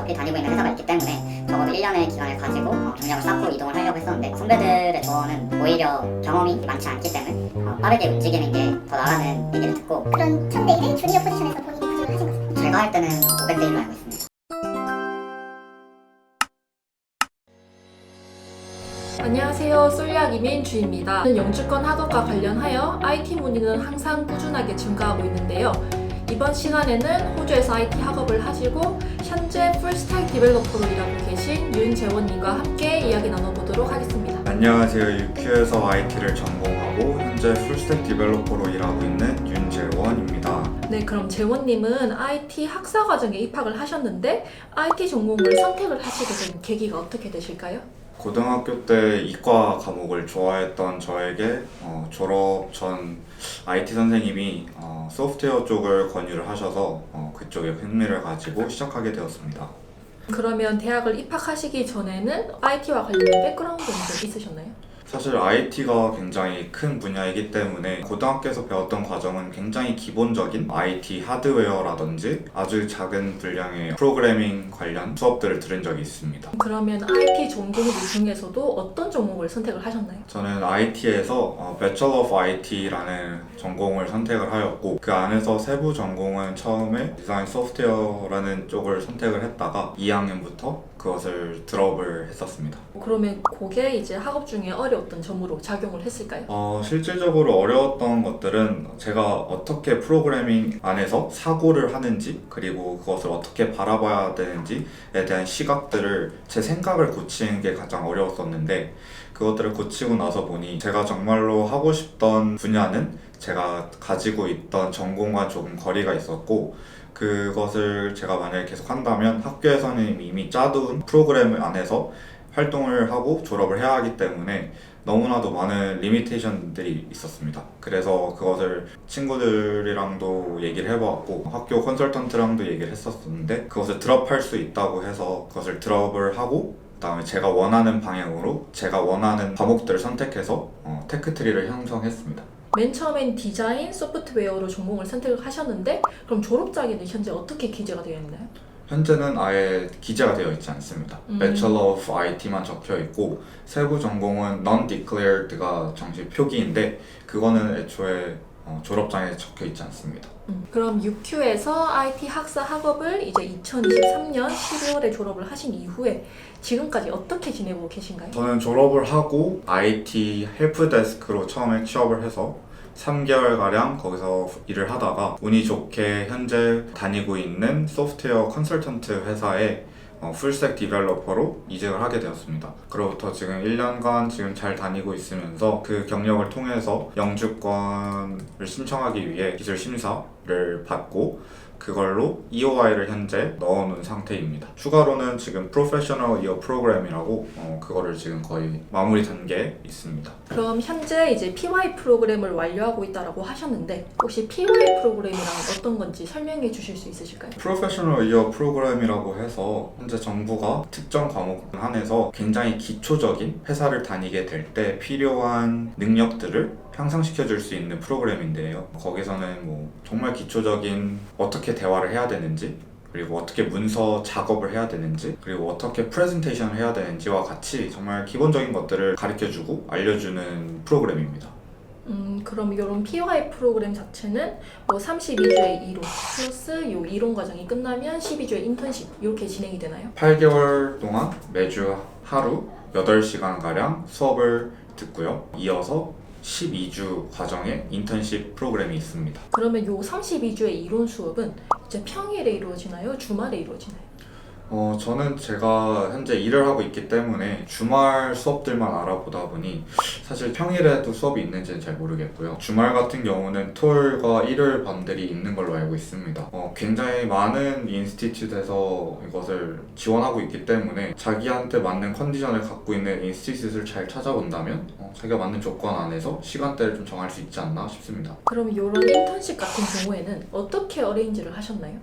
어차피 다니고 있는 회사가 있기 때문에 적어도 1년의 기간을 가지고 경력을 쌓고 이동을 하려고 했었는데, 선배들의 조언은 오히려 경험이 많지 않기 때문에 빠르게 움직이는 게 더 나라는 얘기를 듣고, 그런 1000대 1의 주니어 포지션에서 본인이 구직을 하신 거죠? 제가 할 때는 500대 1로 알고 있습니다. 안녕하세요. 솔약 이민주입니다. 영주권 학업과 관련하여 IT 문의는 항상 꾸준하게 증가하고 있는데요. 이번 시간에는 호주에서 IT 학업을 하시고 현재 풀스택 디벨로퍼로 일하고 계신 윤재원님과 함께 이야기 나눠보도록 하겠습니다. 안녕하세요. UQ에서 IT를 전공하고 현재 풀스택 디벨로퍼로 일하고 있는 윤재원입니다. 네, 그럼 재원님은 IT 학사 과정에 입학을 하셨는데 IT 전공을 선택을 하시게 된 계기가 어떻게 되실까요? 고등학교 때 이과 과목을 좋아했던 저에게 졸업 전 IT 선생님이 소프트웨어 쪽을 권유를 하셔서 그쪽에 흥미를 가지고 시작하게 되었습니다. 그러면 대학을 입학하시기 전에는 IT와 관련된 백그라운드는 좀 있으셨나요? 사실 IT가 굉장히 큰 분야이기 때문에 고등학교에서 배웠던 과정은 굉장히 기본적인 IT 하드웨어라든지 아주 작은 분량의 프로그래밍 관련 수업들을 들은 적이 있습니다. 그러면 IT 전공들 중에서도 어떤 전공을 선택을 하셨나요? 저는 IT에서 Bachelor of IT라는 전공을 선택을 하였고, 그 안에서 세부 전공은 처음에 디자인 소프트웨어라는 쪽을 선택을 했다가 2학년부터 그것을 드롭을 했었습니다. 그러면 그게 이제 학업 중에 어려웠던 점으로 작용을 했을까요? 실질적으로 어려웠던 것들은 제가 어떻게 프로그래밍 안에서 사고를 하는지, 그리고 그것을 어떻게 바라봐야 되는지에 대한 시각들을, 제 생각을 고치는 게 가장 어려웠었는데, 그것들을 고치고 나서 보니 제가 정말로 하고 싶던 분야는 제가 가지고 있던 전공과 조금 거리가 있었고, 그것을 제가 만약에 계속 한다면 학교에서는 이미 짜둔 프로그램 안에서 활동을 하고 졸업을 해야 하기 때문에 너무나도 많은 리미테이션들이 있었습니다. 그래서 그것을 친구들이랑도 얘기를 해보았고 학교 컨설턴트랑도 얘기를 했었는데, 그것을 드롭할 수 있다고 해서 그것을 드롭을 하고 그다음에 제가 원하는 방향으로 제가 원하는 과목들을 선택해서 테크트리를 형성했습니다. 맨 처음엔 디자인 소프트웨어로 전공을 선택을 하셨는데 그럼 졸업장에는 현재 어떻게 기재가 되어 있나요? 현재는 아예 기재가 되어 있지 않습니다. Bachelor of IT만 적혀 있고 세부 전공은 Non-Declared가 정식 표기인데 그거는 애초에 졸업장에 적혀 있지 않습니다. 그럼 UQ에서 IT 학사 학업을 이제 2023년 12월에 졸업을 하신 이후에 지금까지 어떻게 지내고 계신가요? 저는 졸업을 하고 IT 헬프데스크로 처음에 취업을 해서 3개월가량 거기서 일을 하다가 운이 좋게 현재 다니고 있는 소프트웨어 컨설턴트 회사에 풀스택 디벨로퍼로 이직을 하게 되었습니다. 그로부터 지금 1년간 지금 잘 다니고 있으면서 그 경력을 통해서 영주권을 신청하기 위해 기술 심사를 받고 그걸로 EOI를 현재 넣어놓은 상태입니다. 추가로는 지금 프로페셔널 이어 프로그램이라고 그거를 지금 거의 마무리 단계에 있습니다. 그럼 현재 이제 PY 프로그램을 완료하고 있다라고 하셨는데 혹시 PY 프로그램이란 어떤 건지 설명해 주실 수 있으실까요? 프로페셔널 이어 프로그램이라고 해서 현재 정부가 특정 과목 안에서 굉장히 기초적인 회사를 다니게 될 때 필요한 능력들을 향상시켜 줄 수 있는 프로그램인데요. 거기서는 뭐 정말 기초적인 어떻게 대화를 해야 되는지, 그리고 어떻게 문서 작업을 해야 되는지, 그리고 어떻게 프레젠테이션을 해야 되는지와 같이 정말 기본적인 것들을 가르쳐주고 알려주는 프로그램입니다. 그럼 이런 PY 프로그램 자체는 뭐 32주의 이론 플러스 요 이론 과정이 끝나면 12주의 인턴십 이렇게 진행이 되나요? 8개월 동안 매주 하루 8시간가량 수업을 듣고요. 이어서 12주 과정의 인턴십 프로그램이 있습니다. 그러면 요 32주의 이론 수업은 이제 평일에 이루어지나요? 주말에 이루어지나요? 저는 제가 현재 일을 하고 있기 때문에 주말 수업들만 알아보다 보니 사실 평일에도 수업이 있는지는 잘 모르겠고요. 주말 같은 경우는 토요일과 일요일 반들이 있는 걸로 알고 있습니다. 굉장히 많은 인스티튜트에서 이것을 지원하고 있기 때문에 자기한테 맞는 컨디션을 갖고 있는 인스티튜트를 잘 찾아본다면 자기가 맞는 조건 안에서 시간대를 좀 정할 수 있지 않나 싶습니다. 그럼 이런 인턴십 같은 경우에는 어떻게 어레인지를 하셨나요?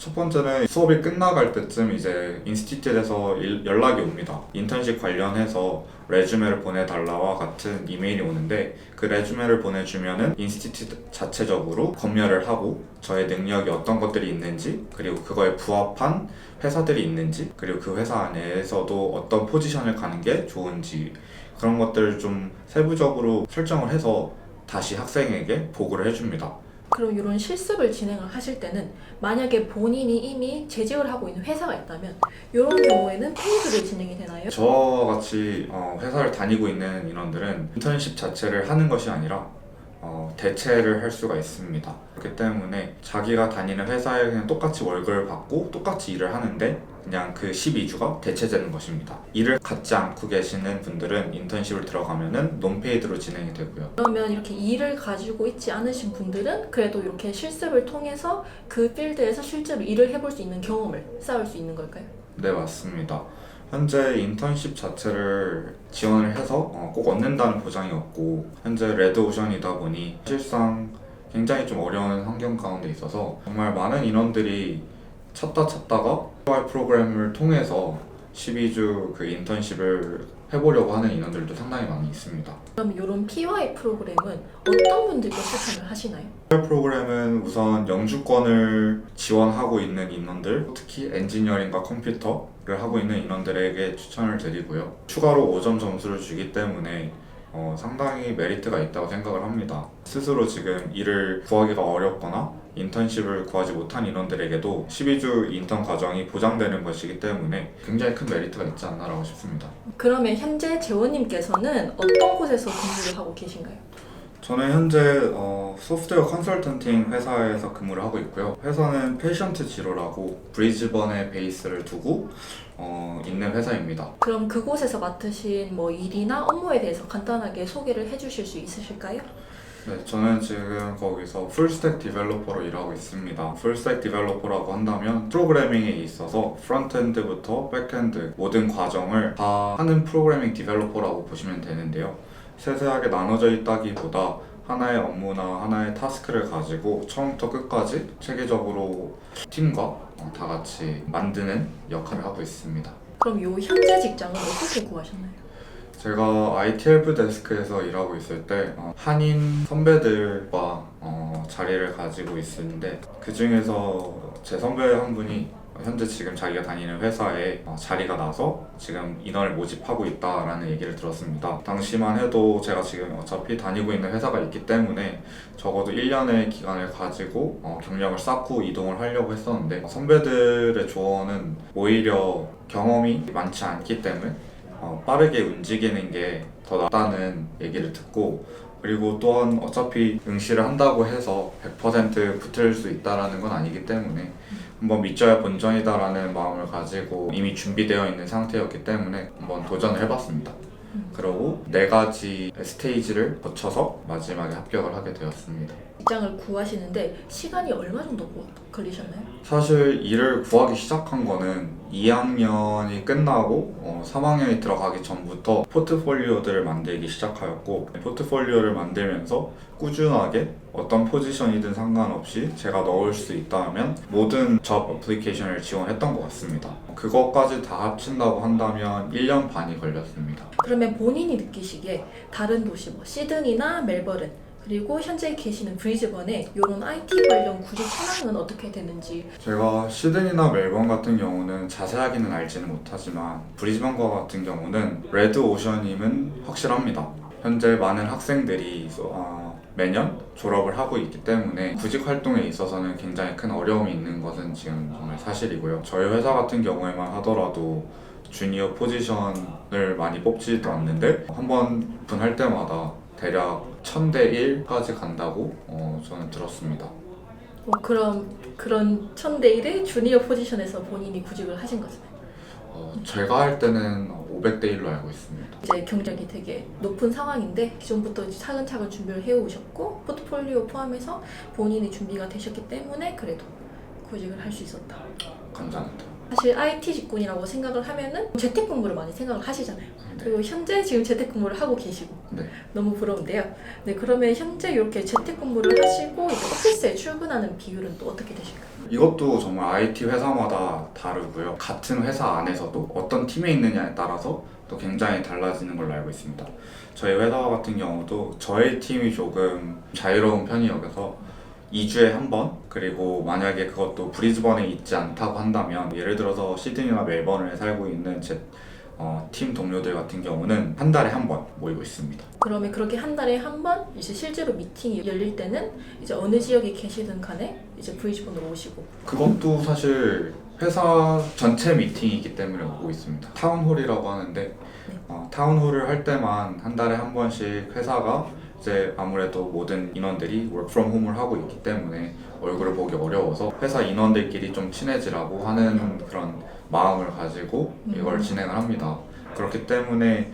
첫 번째는 수업이 끝나갈 때쯤 이제 인스티튜트에서 연락이 옵니다. 인턴십 관련해서 레주메를 보내달라와 같은 이메일이 오는데 그 레주메를 보내주면은 인스티튜트 자체적으로 검열을 하고 저의 능력이 어떤 것들이 있는지 그리고 그거에 부합한 회사들이 있는지 그리고 그 회사 내에서도 어떤 포지션을 가는 게 좋은지 그런 것들을 좀 세부적으로 설정을 해서 다시 학생에게 보고를 해줍니다. 그럼 이런 실습을 진행을 하실 때는 만약에 본인이 이미 재직을 하고 있는 회사가 있다면 이런 경우에는 페이드로 진행이 되나요? 저와 같이 회사를 다니고 있는 인원들은 인턴십 자체를 하는 것이 아니라 대체를 할 수가 있습니다. 그렇기 때문에 자기가 다니는 회사에 그냥 똑같이 월급을 받고 똑같이 일을 하는데 그냥 그 12주가 대체되는 것입니다. 일을 갖지 않고 계시는 분들은 인턴십을 들어가면은 논페이드로 진행이 되고요. 그러면 이렇게 일을 가지고 있지 않으신 분들은 그래도 이렇게 실습을 통해서 그 필드에서 실제로 일을 해볼 수 있는 경험을 쌓을 수 있는 걸까요? 네, 맞습니다. 현재 인턴십 자체를 지원을 해서 꼭 얻는다는 보장이 없고 현재 레드오션이다 보니 사실상 굉장히 좀 어려운 환경 가운데 있어서 정말 많은 인원들이 찾다가 PY 프로그램을 통해서 12주 그 인턴십을 해보려고 하는 인원들도 상당히 많이 있습니다. 그럼 이런 PY 프로그램은 어떤 분들께 추천을 하시나요? PY 프로그램은 우선 영주권을 지원하고 있는 인원들, 특히 엔지니어링과 컴퓨터를 하고 있는 인원들에게 추천을 드리고요. 추가로 5점 점수를 주기 때문에 상당히 메리트가 있다고 생각을 합니다. 스스로 지금 일을 구하기가 어렵거나 인턴십을 구하지 못한 인원들에게도 12주 인턴 과정이 보장되는 것이기 때문에 굉장히 큰 메리트가 있지 않나라고 싶습니다. 그러면 현재 재원님께서는 어떤 곳에서 근무를 하고 계신가요? 저는 현재 소프트웨어 컨설턴팅 회사에서 근무를 하고 있고요. 회사는 페이션트 지로라고 브리즈번에 베이스를 두고 있는 회사입니다. 그럼 그곳에서 맡으신 뭐 일이나 업무에 대해서 간단하게 소개를 해주실 수 있으실까요? 네, 저는 지금 거기서 풀스택 디벨로퍼로 일하고 있습니다. 풀스택 디벨로퍼라고 한다면 프로그래밍에 있어서 프론트엔드부터 백엔드 모든 과정을 다 하는 프로그래밍 디벨로퍼라고 보시면 되는데요. 세세하게 나눠져 있다기보다 하나의 업무나 하나의 타스크를 가지고 처음부터 끝까지 체계적으로 팀과 다 같이 만드는 역할을 하고 있습니다. 그럼 요 현재 직장은 어떻게 구하셨나요? 제가 IT 헬프 데스크에서 일하고 있을 때 한인 선배들과 자리를 가지고 있었는데 그 중에서 제 선배 한 분이 현재 지금 자기가 다니는 회사에 자리가 나서 지금 인원을 모집하고 있다라는 얘기를 들었습니다. 당시만 해도 제가 지금 어차피 다니고 있는 회사가 있기 때문에 적어도 1년의 기간을 가지고 경력을 쌓고 이동을 하려고 했었는데 선배들의 조언은 오히려 경험이 많지 않기 때문에 빠르게 움직이는 게 더 낫다는 얘기를 듣고 그리고 또한 어차피 응시를 한다고 해서 100% 붙을 수 있다는 건 아니기 때문에 한번 믿져야 본전이다라는 마음을 가지고 이미 준비되어 있는 상태였기 때문에 한번 도전을 해봤습니다. 그리고 4가지 스테이지를 거쳐서 마지막에 합격을 하게 되었습니다. 직장을 구하시는데 시간이 얼마 정도 걸리셨나요? 사실 일을 구하기 시작한 거는 2학년이 끝나고 3학년이 들어가기 전부터 포트폴리오들을 만들기 시작하였고 포트폴리오를 만들면서 꾸준하게 어떤 포지션이든 상관없이 제가 넣을 수 있다면 모든 잡 어플리케이션을 지원했던 것 같습니다. 그것까지 다 합친다고 한다면 1년 반이 걸렸습니다. 그러면 본인이 느끼시기에 다른 도시 뭐 시드니나 멜버른 그리고 현재 계시는 브리즈번에 이런 IT 관련 구직 현황은 어떻게 되는지 제가 시드니나 멜번 같은 경우는 자세하게는 알지는 못하지만 브리즈번과 같은 경우는 레드오션임은 확실합니다. 현재 많은 학생들이 매년 졸업을 하고 있기 때문에 구직 활동에 있어서는 굉장히 큰 어려움이 있는 것은 지금 정말 사실이고요. 저희 회사 같은 경우에만 하더라도 주니어 포지션을 많이 뽑지도 않는데 한 번 분할 때마다 대략 1000대 1까지 간다고 저는 들었습니다. 그럼 그런 1000대 1의 주니어 포지션에서 본인이 구직을 하신 거잖아요. 제가 할 때는 500대 1로 알고 있습니다. 이제 경력이 되게 높은 상황인데 기존부터 이제 차근차근 준비를 해오셨고 포트폴리오 포함해서 본인이 준비가 되셨기 때문에 그래도 구직을 할 수 있었다. 감사합니다. 사실 IT 직군이라고 생각을 하면은 재택근무를 많이 생각을 하시잖아요. 그리고 현재 지금 재택근무를 하고 계시고 네. 너무 부러운데요. 네, 그러면 현재 이렇게 재택근무를 하시고 이제 오피스에 출근하는 비율은 또 어떻게 되실까요? 이것도 정말 IT 회사마다 다르고요. 같은 회사 안에서도 어떤 팀에 있느냐에 따라서 또 굉장히 달라지는 걸로 알고 있습니다. 저희 회사 같은 경우도 저희 팀이 조금 자유로운 편이어서 2주에 한 번, 그리고 만약에 그것도 브리즈번에 있지 않다고 한다면, 예를 들어서 시드니나 멜번에 살고 있는 제 팀 동료들 같은 경우는 한 달에 한 번 모이고 있습니다. 그러면 그렇게 한 달에 한 번 이제 실제로 미팅이 열릴 때는 이제 어느 지역에 계시든 간에 이제 브리즈번으로 오시고. 그것도 사실 회사 전체 미팅이기 때문에 오고 있습니다. 타운홀이라고 하는데 타운홀을 할 때만 한 달에 한 번씩 회사가 이제 아무래도 모든 인원들이 work from home을 하고 있기 때문에 얼굴을 보기 어려워서 회사 인원들끼리 좀 친해지라고 하는 그런 마음을 가지고 이걸 진행을 합니다. 그렇기 때문에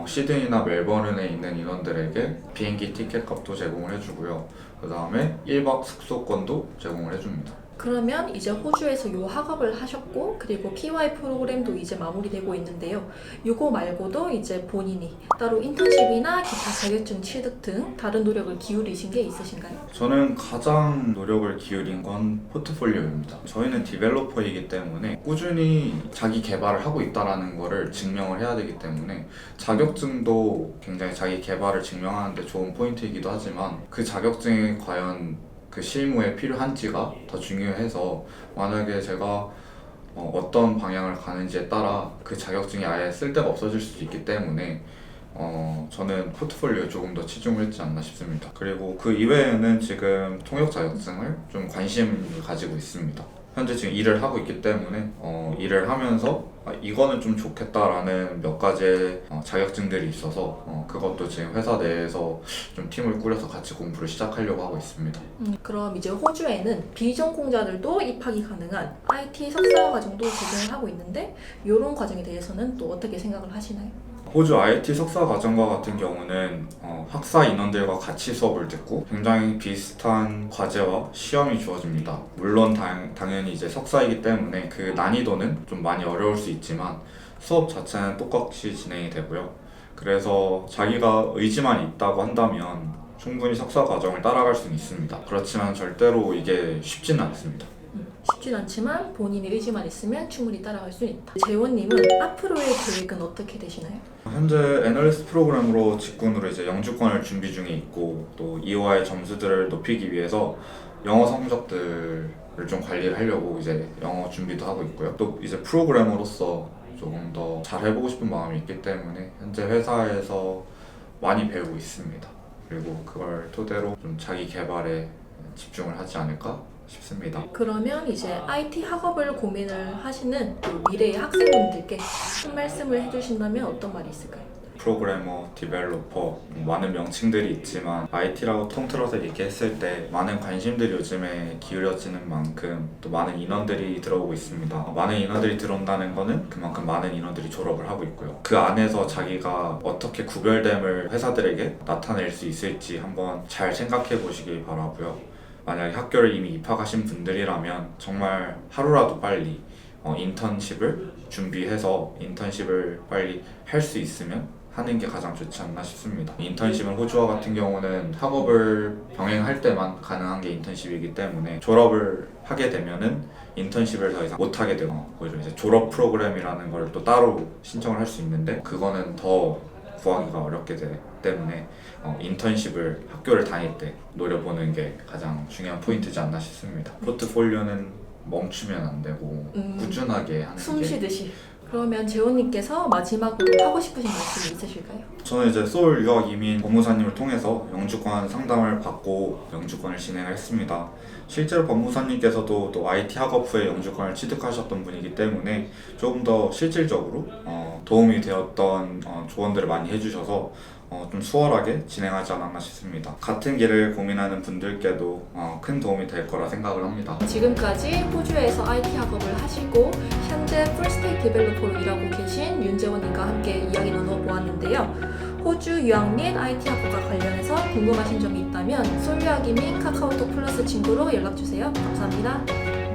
시드니나 멜버른에 있는 인원들에게 비행기 티켓 값도 제공을 해주고요. 그 다음에 1박 숙소권도 제공을 해줍니다. 그러면 이제 호주에서 요 학업을 하셨고 그리고 PY 프로그램도 이제 마무리되고 있는데요. 요거 말고도 이제 본인이 따로 인턴십이나 기타 자격증 취득 등 다른 노력을 기울이신 게 있으신가요? 저는 가장 노력을 기울인 건 포트폴리오입니다. 저희는 디벨로퍼이기 때문에 꾸준히 자기 개발을 하고 있다는 거를 증명을 해야 되기 때문에 자격증도 굉장히 자기 개발을 증명하는 데 좋은 포인트이기도 하지만 그 자격증이 과연 그 실무에 필요한지가 더 중요해서 만약에 제가 어떤 방향을 가는지에 따라 그 자격증이 아예 쓸데가 없어질 수도 있기 때문에 저는 포트폴리오에 조금 더 치중을 했지 않나 싶습니다. 그리고 그 이외에는 지금 통역 자격증을 좀 관심을 가지고 있습니다. 현재 지금 일을 하고 있기 때문에 일을 하면서 이거는 좀 좋겠다라는 몇 가지의 자격증들이 있어서 그것도 지금 회사 내에서 좀 팀을 꾸려서 같이 공부를 시작하려고 하고 있습니다. 그럼 이제 호주에는 비전공자들도 입학이 가능한 IT 석사 과정도 제공을 하고 있는데 이런 과정에 대해서는 또 어떻게 생각을 하시나요? 호주 IT 석사 과정과 같은 경우는 학사 인원들과 같이 수업을 듣고 굉장히 비슷한 과제와 시험이 주어집니다. 물론 당연히 이제 석사이기 때문에 그 난이도는 좀 많이 어려울 수 있지만 수업 자체는 똑같이 진행이 되고요. 그래서 자기가 의지만 있다고 한다면 충분히 석사 과정을 따라갈 수는 있습니다. 그렇지만 절대로 이게 쉽지는 않습니다. 쉽진 않지만 본인의 의지만 있으면 충분히 따라갈 수 있다. 재원님은 앞으로의 계획은 어떻게 되시나요? 현재 애널리스트 프로그램으로 직군으로 이제 영주권을 준비 중에 있고 또 이화의 점수들을 높이기 위해서 영어 성적들을 좀 관리를 하려고 이제 영어 준비도 하고 있고요. 또 이제 프로그래머로서 조금 더 잘해보고 싶은 마음이 있기 때문에 현재 회사에서 많이 배우고 있습니다. 그리고 그걸 토대로 좀 자기 개발에 집중을 하지 않을까 싶습니다. 그러면 이제 IT 학업을 고민을 하시는 또 미래의 학생분들께 한 말씀을 해주신다면 어떤 말이 있을까요? 프로그래머, 디벨로퍼 많은 명칭들이 있지만 IT라고 통틀어서 얘기했을 때 많은 관심들이 요즘에 기울여지는 만큼 또 많은 인원들이 들어오고 있습니다. 많은 인원들이 들어온다는 거는 그만큼 많은 인원들이 졸업을 하고 있고요. 그 안에서 자기가 어떻게 구별됨을 회사들에게 나타낼 수 있을지 한번 잘 생각해 보시길 바라고요. 만약에 학교를 이미 입학하신 분들이라면 정말 하루라도 빨리 인턴십을 준비해서 인턴십을 빨리 할 수 있으면 하는 게 가장 좋지 않나 싶습니다. 인턴십은 호주와 같은 경우는 학업을 병행할 때만 가능한 게 인턴십이기 때문에 졸업을 하게 되면은 인턴십을 더 이상 못 하게 되고 오히려 이제 졸업 프로그램이라는 걸 또 따로 신청을 할 수 있는데 그거는 더 구하기가 어렵게 되기 때문에 인턴십을 학교를 다닐 때 노려보는 게 가장 중요한 포인트지 않나 싶습니다. 포트폴리오는 멈추면 안 되고 꾸준하게 하는 숨 게 쉬듯이. 그러면 재원님께서 마지막으로 하고 싶으신 말씀이 있으실까요? 저는 이제 서울 유학 이민 법무사님을 통해서 영주권 상담을 받고 영주권을 진행을 했습니다. 실제로 법무사님께서도 또 IT 학업 후에 영주권을 취득하셨던 분이기 때문에 조금 더 실질적으로 도움이 되었던 조언들을 많이 해주셔서 좀 수월하게 진행하지 않았나 싶습니다. 같은 길을 고민하는 분들께도 큰 도움이 될 거라 생각을 합니다. 지금까지 호주에서 IT 학업을 하시고 현재 풀스테이크 디벨로퍼로 일하고 계신 윤재원님과 함께 이야기 나눠보았는데요. 호주 유학 및 IT 학업과 관련해서 궁금하신 점이 있다면 솔유학이 및 카카오톡 플러스 친구로 연락주세요. 감사합니다.